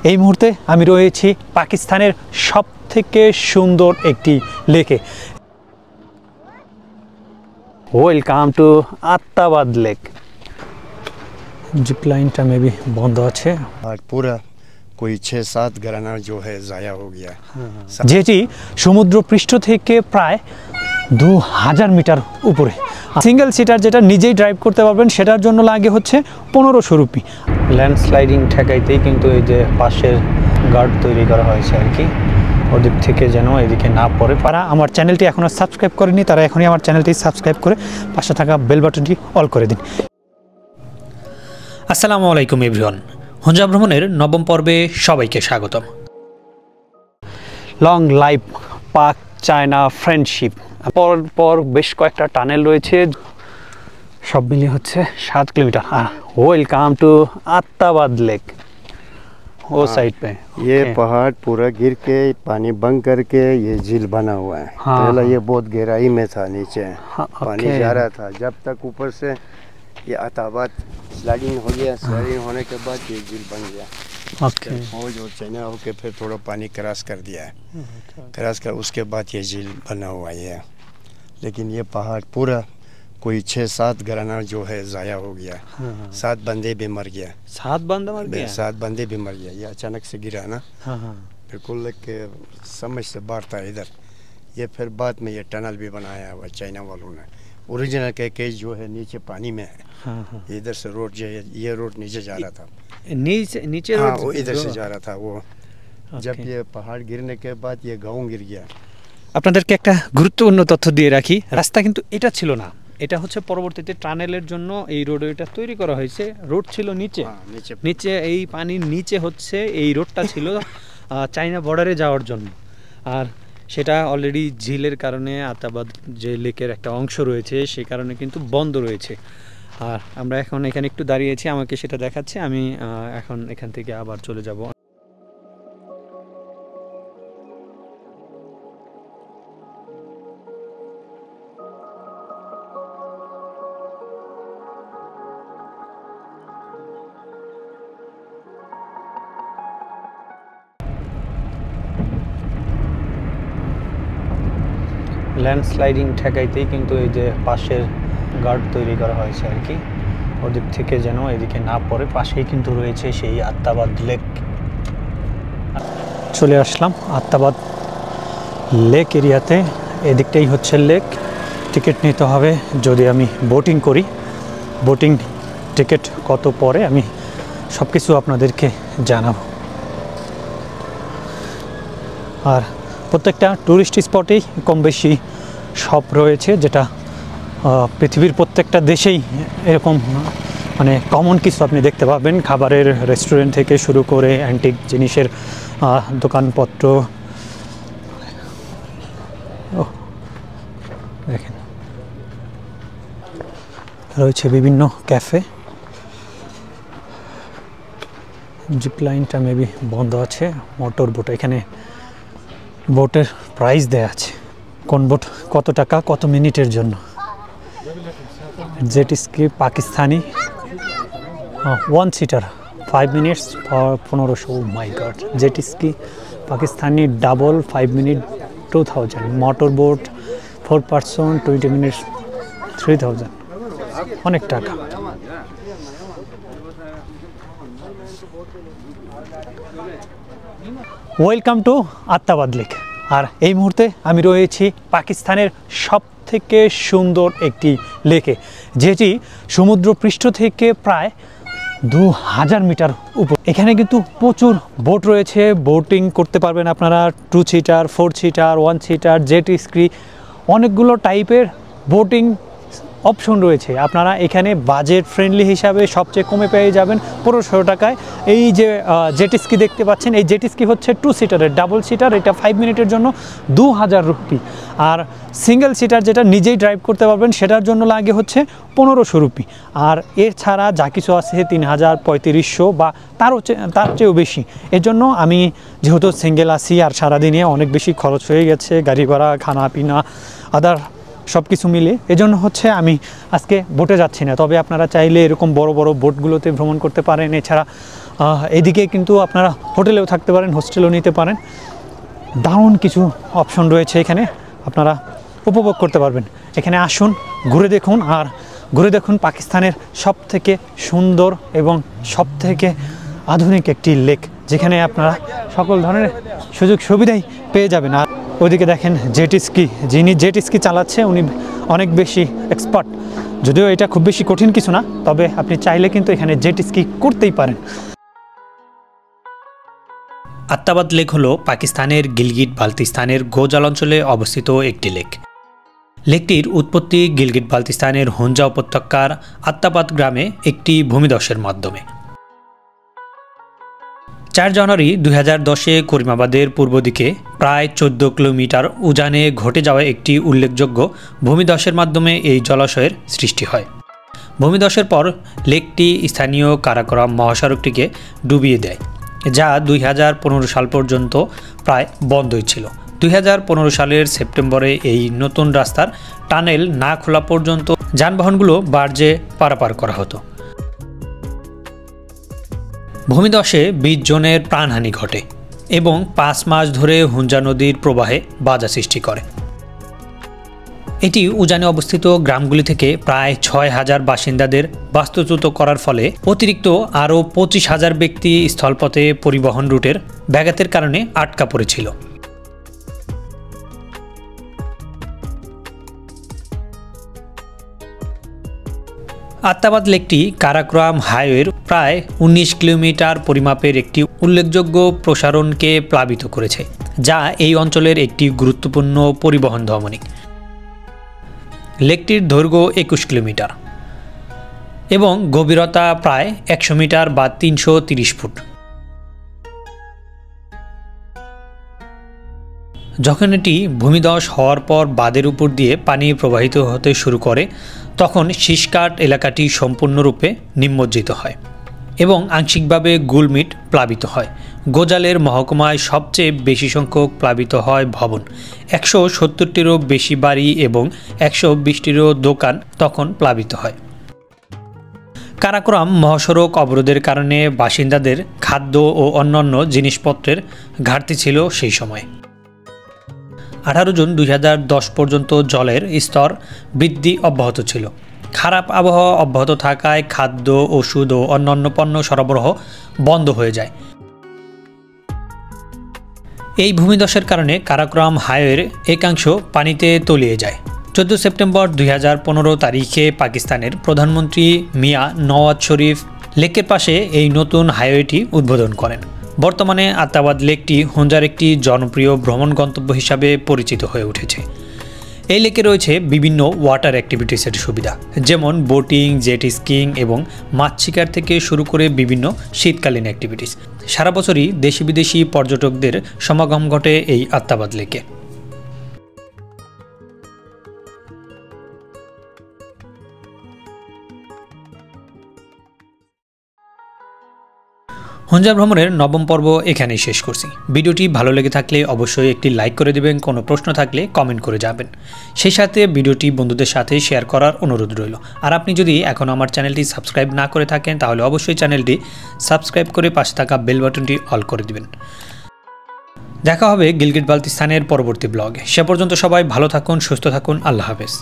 এই মুহূর্তে আমি রয়েছি পাকিস্তানের সবথেকে সুন্দর একটি লেকে। Welcome to Attabad lake. Zip लाइनটা মেবি বন্ধ আছে আর পুরো कोई 6-7 घराना जो है जाया हो गया। যেটি সমুদ্র পৃষ্ঠ থেকে প্রায় 2000 মিটার উপরে। সিঙ্গেল সিটার যেটা নিজেই ড্রাইভ করতে পারবেন সেটার জন্য লাগে হচ্ছে 1500 রুপি। ল্যান্ডস্লাইডিং ঠেকাইতেই কিন্তু এই যে পাশের গার্ড তৈরি করা হয়েছে আর কি, ওদিক থেকে যেন এদিকে না পড়ে। তারা আমার চ্যানেলটি এখনও সাবস্ক্রাইব করেনি, তারা এখনই আমার চ্যানেলটি সাবস্ক্রাইব করে পাশে থাকা বেল বাটনটি অল করে দিন। আসসালামু আলাইকুম এভরিওয়ান, হুঞ্জা ভ্রমণের নবম পর্বে সবাইকে স্বাগতম। Long life Pak China friendship, পর বেশ কয়েকটা টানেল রয়েছে, সব মিলিয়ে হচ্ছে 7 kilometre. Welcome to Attabad lake. वो साइड पे ये पहाड़ पूरा गिर के पानी बंद करके ये झील बना हुआ है। पहले ये बहुत गहराई में था, नीचे पानी जा रहा था। जब तक ऊपर से ये आत्ताबाद स्लाइडिंग हो गया, स्लाइडिंग होने के बाद ये झील बन गया। वो जो चाइना होके फिर थोड़ा पानी क्रॉस कर दिया है, क्रॉस कर उसके बाद ये झील बना हुआ है। लेकिन ये पहाड़ पूरा कोई 6-7 घराना जो है जाया हो गया। 7 बंदे भी मर गया। 7 बंदे मर गए? 7 बंदे भी मर गया। ये अचानक से गिरा ना, बिल्कुल के समझ से बाहर था इधर। ये फिर बाद में ये टनल भी बनाया हुआ चाइना वालों ने। ओरिजिनल के जो है नीचे पानी में है। इधर से रोड जो ये रोड नीचे जा रहा था, नीचे हाँ वो इधर से जा रहा था। वो जब ये पहाड़ गिरने के बाद ये गाँव गिर गया। আপনাদেরকে একটা গুরুত্বপূর্ণ তথ্য দিয়ে রাখি, রাস্তা কিন্তু এটা ছিল না, এটা হচ্ছে পরবর্তীতে টানেলের জন্য এই রোড এটা তৈরি করা হয়েছে। রোড ছিল নিচে, নিচে এই পানির নিচে হচ্ছে এই রোডটা ছিল চাইনা বর্ডারে যাওয়ার জন্য। আর সেটা অলরেডি ঝিলের কারণে আত্তাবাদ যে লেকের একটা অংশ রয়েছে সে কারণে কিন্তু বন্ধ রয়েছে। আর আমরা এখন এখানে একটু দাঁড়িয়েছি, আমাকে সেটা দেখাচ্ছে। আমি এখন এখান থেকে আবার চলে যাব। ল্যান্ডস্লাইডিং ঠেকাইতেই কিন্তু এই যে পাশের গার্ড তৈরি করা হয়েছে আর কি, ওদিক থেকে যেন এদিকে না পড়ে। পাশেই কিন্তু রয়েছে সেই আত্তাবাদ লেক। চলে আসলাম আত্তাবাদ লেক এরিয়াতে। এদিকটাই হচ্ছে লেক। টিকিট নিতে হবে যদি আমি বোটিং করি। বোটিং টিকিট কত পরে আমি সব কিছু আপনাদেরকে জানাবো। আর প্রত্যেকটা ট্যুরিস্ট স্পটেই কম বেশি শপ রয়েছে, যেটা পৃথিবীর প্রত্যেকটা দেশেই এরকম মানে কমন কিছু আপনি দেখতে পাবেন। খাবারের রেস্টুরেন্ট থেকে শুরু করে অ্যান্টিক জিনিসের দোকানপত্র। দেখেন রয়েছে বিভিন্ন ক্যাফে। জিপ লাইনটা মেবি বন্ধ আছে। মোটর বোট, এখানে বোটের প্রাইস দেয়া আছে, কোন বোট কত টাকা কত মিনিটের জন্য। Jet ski Pakistani 1 seater 5 minutes for 1500। My god. Jet ski Pakistani double 5 minute 2000। Motor boat 4 person 20 minutes 3000। অনেক টাকা। Welcome to Attabad lake. আর এই মুহূর্তে আমি রয়েছি পাকিস্তানের সবথেকে সুন্দর একটি লেকে, যেটি সমুদ্র পৃষ্ঠ থেকে প্রায় 2000 মিটার উপর। এখানে কিন্তু প্রচুর বোট রয়েছে, বোটিং করতে পারবেন আপনারা। 2 seater 4 seater 1 seater jet ski, অনেকগুলো টাইপের বোটিং অপশন রয়েছে। আপনারা এখানে বাজেট ফ্রেন্ডলি হিসাবে সবচেয়ে কমে পেয়ে যাবেন 1500 টাকায়। এই যে জেট স্কি দেখতে পাচ্ছেন, এই জেট স্কি হচ্ছে 2 सीटরের, ডাবল সিটার, এটা 5 মিনিটের জন্য 2000 রুপি। আর সিঙ্গেল সিটার যেটা নিজেই ড্রাইভ করতে পারবেন সেটার জন্য লাগে হচ্ছে 1500 রুপি। আর এর ছাড়া যা কিছু আছে 3000 3500 বা তার চেয়েও বেশি। এর জন্য আমি যেহেতু সিঙ্গেল আছি আর সারাদিনে অনেক বেশি খরচ হয়ে গেছে, গাড়ি ভাড়া, খানা পিনা, আদার সব কিছু মিলে, এজন্য হচ্ছে আমি আজকে বোটে যাচ্ছি না। তবে আপনারা চাইলে এরকম বড় বড় বোটগুলোতে ভ্রমণ করতে পারেন। এছাড়া এদিকে কিন্তু আপনারা হোটেলেও থাকতে পারেন, হোস্টেলও নিতে পারেন। দারুণ কিছু অপশন রয়েছে এখানে, আপনারা উপভোগ করতে পারবেন। এখানে আসুন, ঘুরে দেখুন, আর ঘুরে দেখুন পাকিস্তানের সবথেকে সুন্দর এবং সবথেকে আধুনিক একটি লেক, যেখানে আপনারা সকল ধরনের সুযোগ সুবিধাই পেয়ে যাবেন। আর ওইদিকে দেখেন জেট স্কি, যিনি জেট স্কি চালাচ্ছে উনি অনেক বেশি এক্সপার্ট। যদিও এটা খুব বেশি কঠিন কিছু না, তবে আপনি চাইলে কিন্তু এখানে জেট স্কি করতেই পারেন। আত্তাবাদ লেক হলো পাকিস্তানের গিলগিট বালতিস্তানের গোজাল অঞ্চলে অবস্থিত একটি লেক। লেকটির উৎপত্তি গিলগিট বালতিস্তানের হুঞ্জা উপত্যকার আত্তাবাদ গ্রামে একটি ভূমিধসের মাধ্যমে। 4 জানুয়ারি 2010-এ করিমাবাদের পূর্ব দিকে প্রায় 14 কিলোমিটার উজানে ঘটে যাওয়া একটি উল্লেখযোগ্য ভূমিধসের মাধ্যমে এই জলাশয়ের সৃষ্টি হয়। ভূমিধসের পর লেকটি স্থানীয় কারাকোরাম মহাসড়কটিকে ডুবিয়ে দেয়, যা 2015 সাল পর্যন্ত প্রায় বন্ধই ছিল। 2015 সালের সেপ্টেম্বরে এই নতুন রাস্তার টানেল না খোলা পর্যন্ত যানবাহনগুলো বার্জে পারাপার করা হতো। ভূমিধসে 20 জনের প্রাণহানি ঘটে এবং 5 মাস ধরে হুঞ্জা নদীর প্রবাহে বাধা সৃষ্টি করে। এটি উজানে অবস্থিত গ্রামগুলি থেকে প্রায় 6,000 বাসিন্দাদের বাস্তুচ্যুত করার ফলে অতিরিক্ত আরও 25,000 ব্যক্তি স্থলপথে পরিবহন রুটের ব্যাঘাতের কারণে আটকা পড়েছিল। আত্তাবাদ লেকটি কারাকোরাম হাইওয়ের প্রায় 19 কিলোমিটার পরিমাপের একটি উল্লেখযোগ্য প্রসারণকে প্লাবিত করেছে, যা এই অঞ্চলের একটি গুরুত্বপূর্ণ পরিবহন ধমনী। লেকটির দৈর্ঘ্য 21 কিলোমিটার এবং গভীরতা প্রায় 100 মিটার বা 330 ফুট। যখন এটি ভূমিধস হওয়ার পর বাঁধের উপর দিয়ে পানি প্রবাহিত হতে শুরু করে, তখন শিশকাট এলাকাটি সম্পূর্ণরূপে নিমজ্জিত হয় এবং আংশিকভাবে গুলমিট প্লাবিত হয়। গোজালের মহকুমায় সবচেয়ে বেশি সংখ্যক প্লাবিত হয় ভবন। 170টিরও বেশি বাড়ি এবং 120টিরও দোকান তখন প্লাবিত হয়। কারাকোরাম মহাসড়ক অবরোধের কারণে বাসিন্দাদের খাদ্য ও অন্যান্য জিনিসপত্রের ঘাটতি ছিল সেই সময়। 18 জুন 2010 পর্যন্ত জলের স্তর বৃদ্ধি অব্যাহত ছিল। খারাপ আবহাওয়া অব্যাহত থাকায় খাদ্য, ওষুধ ও অন্যান্য পণ্য সরবরাহ বন্ধ হয়ে যায়। এই ভূমিধসের কারণে কারাকোরাম হাইওয়ের একাংশ পানিতে তলিয়ে যায়। 14 সেপ্টেম্বর 2015 তারিখে পাকিস্তানের প্রধানমন্ত্রী মিয়া নওয়াজ শরীফ লেকের পাশে এই নতুন হাইওয়েটি উদ্বোধন করেন। বর্তমানে আত্তাবাদ লেকটি হুঞ্জার একটি জনপ্রিয় ভ্রমণ গন্তব্য হিসাবে পরিচিত হয়ে উঠেছে। এই লেকে রয়েছে বিভিন্ন ওয়াটার অ্যাক্টিভিটিসের সুবিধা, যেমন বোটিং, জেট স্কিং এবং মাছ শিকার থেকে শুরু করে বিভিন্ন শীতকালীন অ্যাক্টিভিটিস। সারা বছরই দেশি বিদেশি পর্যটকদের সমাগম ঘটে এই আত্তাবাদ লেকে। হুঞ্জা ভ্রমণের 9ম পর্ব এখানেই শেষ করছি। ভিডিওটি ভালো লেগে থাকলে অবশ্যই একটি লাইক করে দেবেন, কোনো প্রশ্ন থাকলে কমেন্ট করে যাবেন। সেই সাথে ভিডিওটি বন্ধুদের সাথে শেয়ার করার অনুরোধ রইল। আর আপনি যদি এখনও আমার চ্যানেলটি সাবস্ক্রাইব না করে থাকেন, তাহলে অবশ্যই চ্যানেলটি সাবস্ক্রাইব করে পাশে থাকা বেল বাটনটি অল করে দিবেন। দেখা হবে গিলগিট বালতিস্তানের পরবর্তী ব্লগে। সে পর্যন্ত সবাই ভালো থাকুন, সুস্থ থাকুন। আল্লাহ হাফেজ।